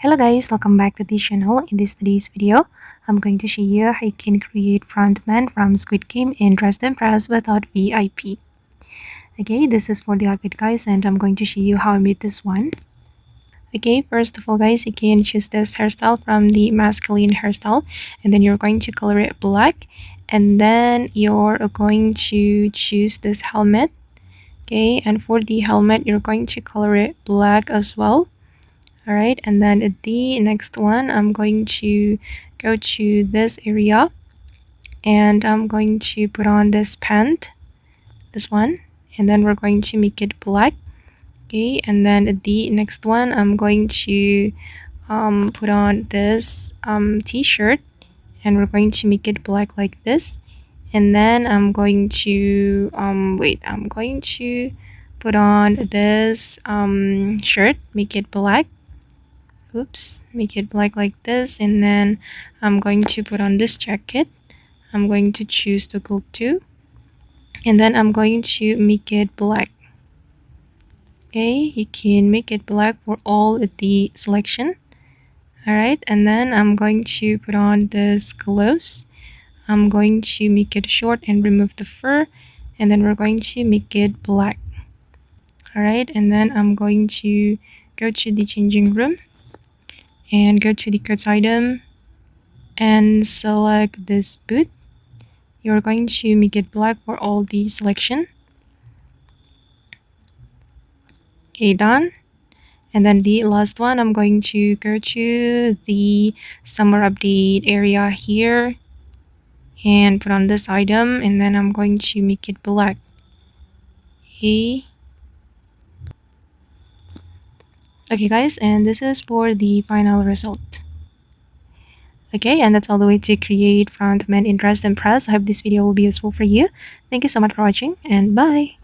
Hello guys, welcome back to the channel. In today's video, I'm going to show you how you can create frontman from Squid Game in Dress to Impress without VIP. Okay, this is for the outfit guys, and I'm going to show you how I made this one. Okay, first of all guys, you can choose this hairstyle from the masculine hairstyle, and then you're going to color it black, and then you're going to choose this helmet. Okay, and for the helmet, you're going to color it black as well. Alright, and then the next one, I'm going to go to this area and I'm going to put on this pant, this one, and then we're going to make it black. Okay, and then the next one, I'm going to put on this t-shirt and we're going to make it black like this. And then I'm going to I'm going to put on this shirt, make it black. Make it black like this, and then I'm going to put on this jacket. I'm going to choose the gold too, and then I'm going to make it black. Okay, you can make it black for all the selection. Alright, and then I'm going to put on this gloves. I'm going to make it short and remove the fur, and then we're going to make it black. Alright, and then I'm going to go to the changing room and go to the goods item and select this boot. You're going to make it black for all the selection. Okay, done. And then the last one, I'm going to go to the summer update area here and put on this item, and then I'm going to make it black. Okay guys, and this is for the final result. Okay, and that's all the way to create frontman in Dress to Impress. I hope this video will be useful for you. Thank you so much for watching, and bye.